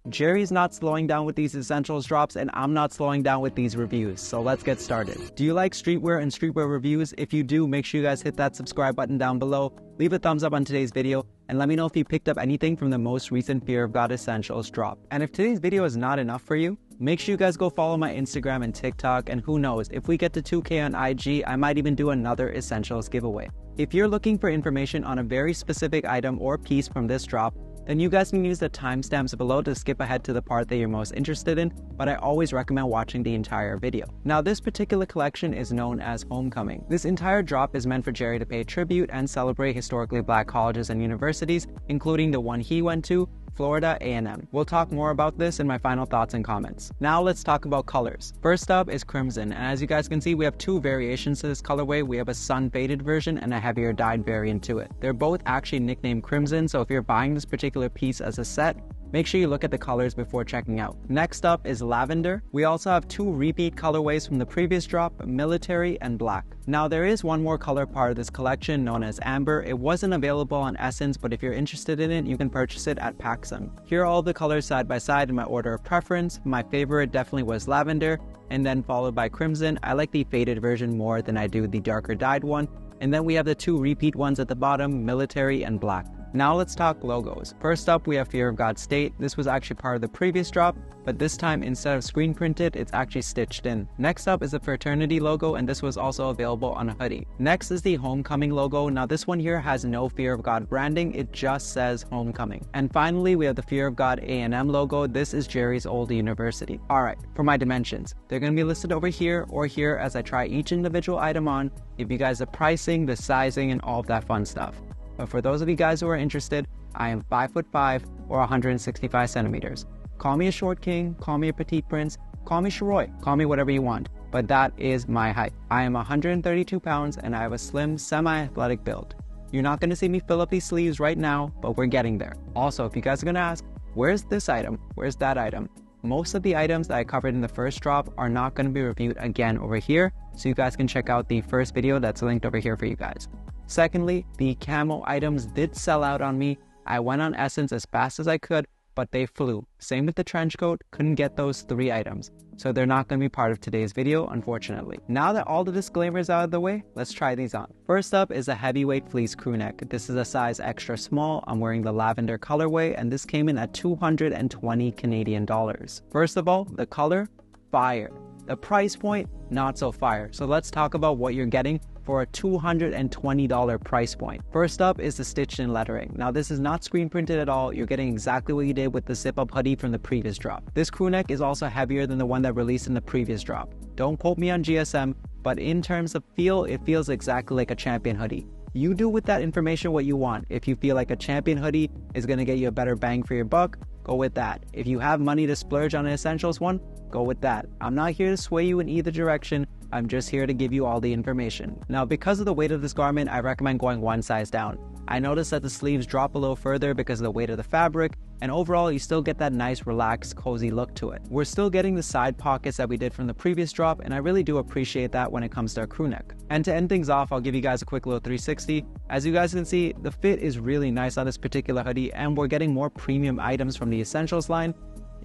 Jerry's not slowing down with these essentials drops, and I'm not slowing down with these reviews, so let's get started. Do you like streetwear and streetwear reviews? If you do, make sure you guys hit that subscribe button down below, leave a thumbs up on today's video, and let me know if you picked up anything from the most recent Fear of God essentials drop. And if today's video is not enough for you, make sure you guys go follow my Instagram and TikTok, and who knows, if we get to 2K on IG, I might even do another essentials giveaway. If you're looking for information on a very specific item or piece from this drop, then you guys can use the timestamps below to skip ahead to the part that you're most interested in, but I always recommend watching the entire video. Now, this particular collection is known as Homecoming. This entire drop is meant for Jerry to pay tribute and celebrate historically black colleges and universities, including the one he went to, Florida A&M. We'll talk more about this in my final thoughts and comments. Now let's talk about colors. First up is Crimson, and as you guys can see, we have two variations to this colorway. We have a sun faded version and a heavier dyed variant to it. They're both actually nicknamed Crimson, so if you're buying this particular piece as a set, make sure you look at the colors before checking out. Next up is Lavender. We also have two repeat colorways from the previous drop, Military and Black. Now there is one more color part of this collection known as Amber. It wasn't available on Essence, but if you're interested in it, you can purchase it at PacSun. Here are all the colors side by side in my order of preference. My favorite definitely was Lavender, and then followed by Crimson. I like the faded version more than I do the darker dyed one. And then we have the two repeat ones at the bottom, Military and Black. Now let's talk logos. First up, we have Fear of God State. This was actually part of the previous drop, but this time instead of screen printed, it's actually stitched in. Next up is the fraternity logo, and this was also available on a hoodie. Next is the Homecoming logo. Now this one here has no Fear of God branding, it just says Homecoming. And finally, we have the Fear of God A&M logo. This is Jerry's old university. Alright, for my dimensions, they're going to be listed over here or here as I try each individual item on, give you guys the pricing, the sizing, and all of that fun stuff. But for those of you guys who are interested, I am 5'5" or 165 centimeters. Call me a short king, call me a petite prince, call me Sharoy, call me whatever you want, but that is my height. I am 132 pounds and I have a slim, semi-athletic build. You're not going to see me fill up these sleeves right now, but we're getting there. Also, if you guys are going to ask, where's this item, where's that item? Most of the items that I covered in the first drop are not going to be reviewed again over here, so you guys can check out the first video that's linked over here for you guys. Secondly, the camo items did sell out on me. I went on Essence as fast as I could, but they flew. Same with the trench coat, couldn't get those 3 items. So they're not going to be part of today's video, unfortunately. Now that all the disclaimers out of the way, let's try these on. First up is a heavyweight fleece crew neck. This is a size extra small. I'm wearing the lavender colorway, and this came in at 220 Canadian dollars. First of all, the color, fire. The price point, not so fire. So let's talk about what you're getting for a $220 price point. First up is the stitched in lettering. Now this is not screen printed at all. You're getting exactly what you did with the zip up hoodie from the previous drop. This crew neck is also heavier than the one that released in the previous drop. Don't quote me on GSM, but in terms of feel, it feels exactly like a Champion hoodie. You do with that information what you want. If you feel like a Champion hoodie is going to get you a better bang for your buck, go with that. If you have money to splurge on an essentials one, go with that. I'm not here to sway you in either direction. I'm just here to give you all the information. Now, because of the weight of this garment, I recommend going one size down. I noticed that the sleeves drop a little further because of the weight of the fabric, and overall you still get that nice, relaxed, cozy look to it. We're still getting the side pockets that we did from the previous drop, and I really do appreciate that when it comes to a crew neck. And to end things off, I'll give you guys a quick little 360. As you guys can see, the fit is really nice on this particular hoodie, and we're getting more premium items from the essentials line.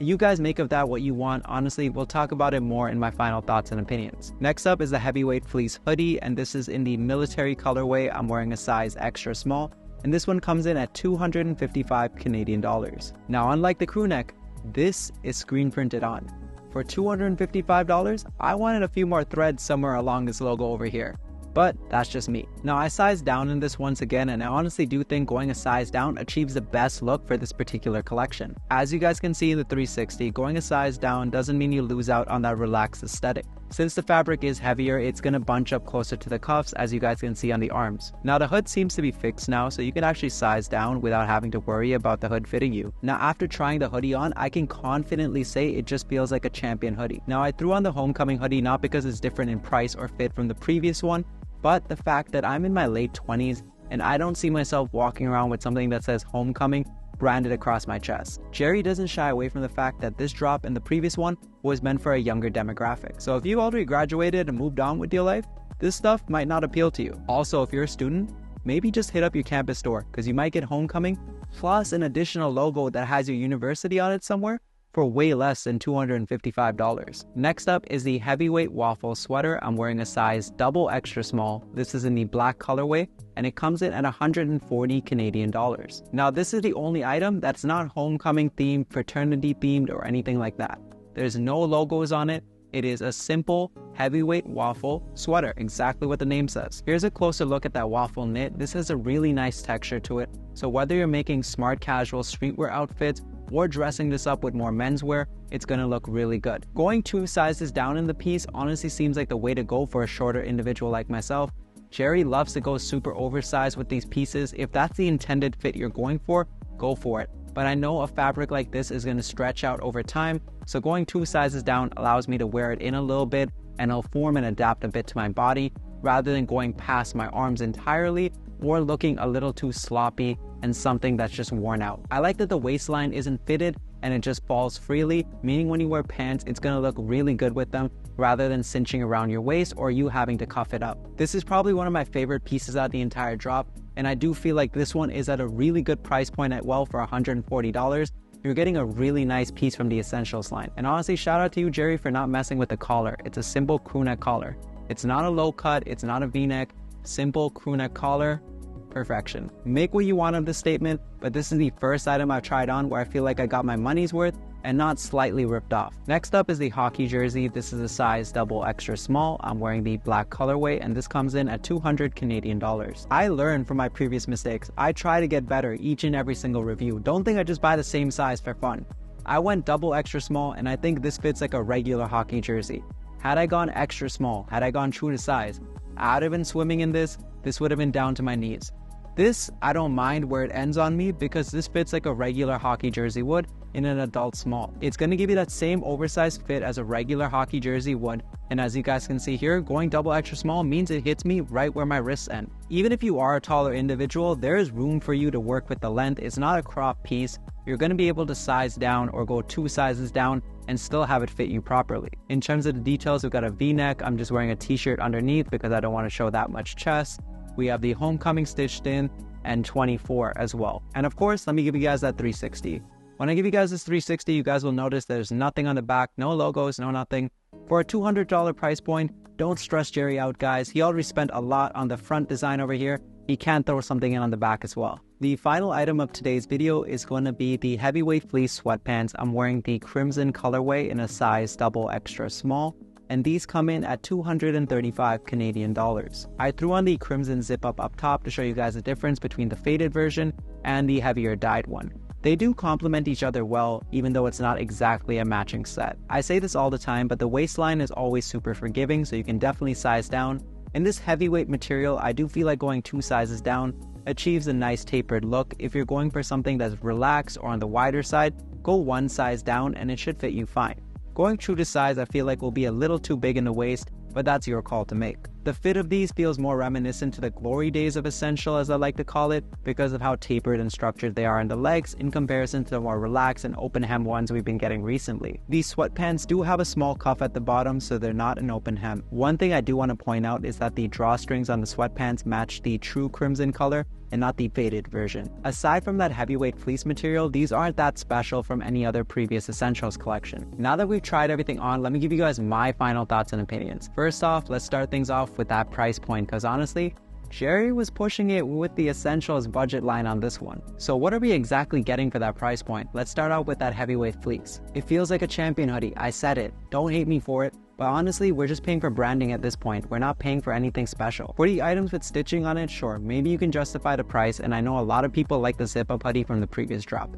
You guys make of that what you want. Honestly, we'll talk about it more in my final thoughts and opinions. Next up is the heavyweight fleece hoodie, and this is in the military colorway. I'm wearing a size extra small, and this one comes in at 255 Canadian dollars. Now, unlike the crew neck, this is screen printed on. For $255, I wanted a few more threads somewhere along this logo over here. But that's just me. Now, I sized down in this once again, and I honestly do think going a size down achieves the best look for this particular collection. As you guys can see in the 360, going a size down doesn't mean you lose out on that relaxed aesthetic. Since the fabric is heavier, it's going to bunch up closer to the cuffs, as you guys can see on the arms. Now, the hood seems to be fixed now, so you can actually size down without having to worry about the hood fitting you. Now, after trying the hoodie on, I can confidently say it just feels like a Champion hoodie. Now, I threw on the Homecoming hoodie not because it's different in price or fit from the previous one, but the fact that I'm in my late 20s and I don't see myself walking around with something that says Homecoming branded across my chest. Jerry doesn't shy away from the fact that this drop and the previous one was meant for a younger demographic. So if you've already graduated and moved on with your life, this stuff might not appeal to you. Also, if you're a student, maybe just hit up your campus store because you might get Homecoming plus an additional logo that has your university on it somewhere for way less than $255. Next up is the heavyweight waffle sweater. I'm wearing a size double extra small. This is in the black colorway and it comes in at 140 Canadian dollars. Now this is the only item that's not homecoming themed, fraternity themed, or anything like that. There's no logos on it. It is a simple heavyweight waffle sweater, exactly what the name says. Here's a closer look at that waffle knit. This has a really nice texture to it. So whether you're making smart casual streetwear outfits or dressing this up with more menswear, it's gonna look really good. Going 2 sizes down in the piece honestly seems like the way to go for a shorter individual like myself. Jerry loves to go super oversized with these pieces. If that's the intended fit you're going for, go for it. But I know a fabric like this is gonna stretch out over time, so going 2 sizes down allows me to wear it in a little bit and it'll form and adapt a bit to my body rather than going past my arms entirely or looking a little too sloppy and something that's just worn out. I like that the waistline isn't fitted and it just falls freely, meaning when you wear pants, it's gonna look really good with them rather than cinching around your waist or you having to cuff it up. This is probably one of my favorite pieces out of the entire drop, and I do feel like this one is at a really good price point at well for $140. You're getting a really nice piece from the Essentials line. And honestly, shout out to you, Jerry, for not messing with the collar. It's a simple crewneck collar. It's not a low cut, it's not a V-neck, simple crewneck collar. Perfection. Make what you want of this statement, but this is the first item I've tried on where I feel like I got my money's worth and not slightly ripped off. Next up is the hockey jersey. This is a size double extra small. I'm wearing the black colorway and this comes in at 200 Canadian dollars. I learned from my previous mistakes. I try to get better each and every single review. Don't think I just buy the same size for fun. I went double extra small and I think this fits like a regular hockey jersey. Had I gone extra small, had I gone true to size, I'd have been swimming in this. This would have been down to my knees. This, I don't mind where it ends on me because this fits like a regular hockey jersey would in an adult small. It's going to give you that same oversized fit as a regular hockey jersey would, and as you guys can see here, going double extra small means it hits me right where my wrists end. Even if you are a taller individual, there is room for you to work with the length. It's not a crop piece. You're going to be able to size down or go 2 sizes down and still have it fit you properly. In terms of the details, we've got a V-neck. I'm just wearing a t-shirt underneath because I don't want to show that much chest. We have the homecoming stitched in and 24 as well. And of course, let me give you guys that 360. When I give you guys this 360, you guys will notice there's nothing on the back, no logos, no nothing. For a $200 price point, don't stress Jerry out, guys. He already spent a lot on the front design over here. He can throw something in on the back as well. The final item of today's video is going to be the heavyweight fleece sweatpants. I'm wearing the crimson colorway in a size double extra small, and these come in at 235 Canadian dollars. I threw on the crimson zip up top to show you guys the difference between the faded version and the heavier dyed one. They do complement each other well, even though it's not exactly a matching set. I say this all the time, but the waistline is always super forgiving, so you can definitely size down. In this heavyweight material, I do feel like going 2 sizes down achieves a nice tapered look. If you're going for something that's relaxed or on the wider side, go 1 size down and it should fit you fine. Going true to size I feel like will be a little too big in the waist, but that's your call to make. The fit of these feels more reminiscent to the glory days of Essential, as I like to call it, because of how tapered and structured they are in the legs in comparison to the more relaxed and open hem ones we've been getting recently. These sweatpants do have a small cuff at the bottom, so they're not an open hem. One thing I do want to point out is that the drawstrings on the sweatpants match the true crimson color and not the faded version. Aside from that heavyweight fleece material, these aren't that special from any other previous Essentials collection. Now that we've tried everything on, let me give you guys my final thoughts and opinions. First off, let's start things off with that price point, because honestly, Jerry was pushing it with the Essentials budget line on this one. So what are we exactly getting for that price point? Let's start out with that heavyweight fleece. It feels like a champion hoodie. I said it. Don't hate me for it. But honestly, we're just paying for branding at this point. We're not paying for anything special. For the items with stitching on it, sure, maybe you can justify the price, and I know a lot of people like the zip-up hoodie from the previous drop.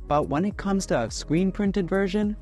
But when it comes to a screen printed version,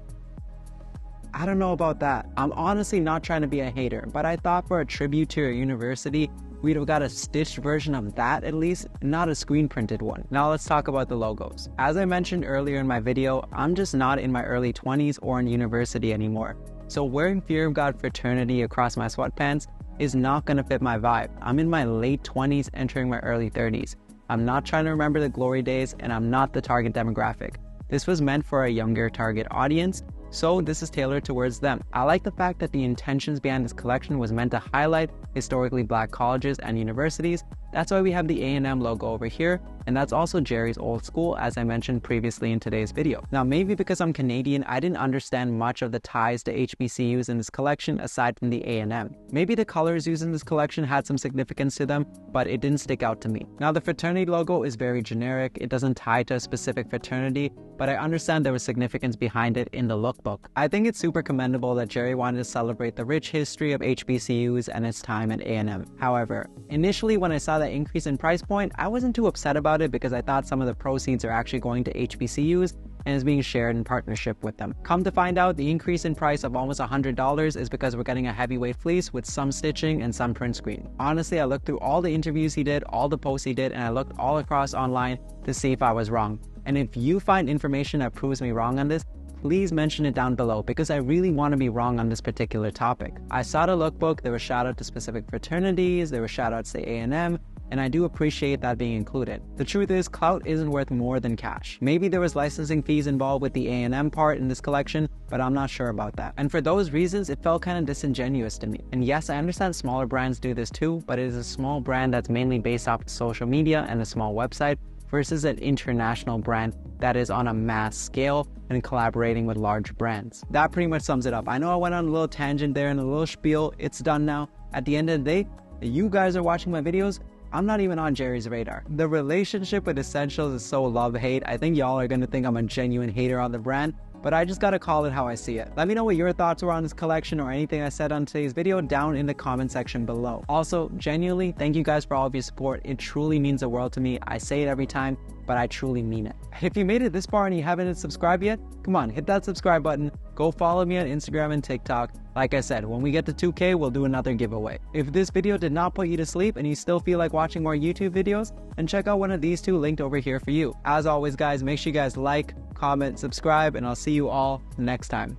I don't know about that. I'm honestly not trying to be a hater, but I thought for a tribute to your university, we'd have got a stitched version of that at least, not a screen printed one. Now let's talk about the logos. As I mentioned earlier in my video, I'm just not in my early 20s or in university anymore. So wearing Fear of God fraternity across my sweatpants is not going to fit my vibe. I'm in my late 20s entering my early 30s. I'm not trying to remember the glory days, and I'm not the target demographic. This was meant for a younger target audience, so this is tailored towards them. I like the fact that the intentions behind this collection was meant to highlight historically black colleges and universities. That's why we have the A&M logo over here, and that's also Jerry's old school, as I mentioned previously in today's video. Now, maybe because I'm Canadian, I didn't understand much of the ties to HBCUs in this collection aside from the A&M. Maybe the colors used in this collection had some significance to them, but it didn't stick out to me. Now, the fraternity logo is very generic. It doesn't tie to a specific fraternity, but I understand there was significance behind it in the lookbook. I think it's super commendable that Jerry wanted to celebrate the rich history of HBCUs and its time at A&M. However, initially when I saw that increase in price point, I wasn't too upset about it because I thought some of the proceeds are actually going to HBCUs and is being shared in partnership with them. Come to find out, the increase in price of almost $100 is because we're getting a heavyweight fleece with some stitching and some print screen. Honestly, I looked through all the interviews he did, all the posts he did, and I looked all across online to see if I was wrong. And if you find information that proves me wrong on this, please mention it down below because I really want to be wrong on this particular topic. I saw the lookbook, there were shout out to specific fraternities, there were shout outs to A&M, and I do appreciate that being included. The truth is, clout isn't worth more than cash. Maybe there was licensing fees involved with the A&M part in this collection, but I'm not sure about that. And for those reasons, it felt kind of disingenuous to me. And yes, I understand smaller brands do this too, but it is a small brand that's mainly based off of social media and a small website versus an international brand that is on a mass scale and collaborating with large brands. That pretty much sums it up. I know I went on a little tangent there and a little spiel. It's done now. At the end of the day, you guys are watching my videos. I'm not even on Jerry's radar. The relationship with Essentials is so love-hate. I think y'all are gonna think I'm a genuine hater on the brand, but I just gotta call it how I see it. Let me know what your thoughts were on this collection or anything I said on today's video down in the comment section below. Also, genuinely, thank you guys for all of your support. It truly means the world to me. I say it every time, but I truly mean it. If you made it this far and you haven't subscribed yet, come on, hit that subscribe button. Go follow me on Instagram and TikTok. Like I said, when we get to 2K, we'll do another giveaway. If this video did not put you to sleep and you still feel like watching more YouTube videos, then check out one of these two linked over here for you. As always, guys, make sure you guys like, comment, subscribe, and I'll see you all next time.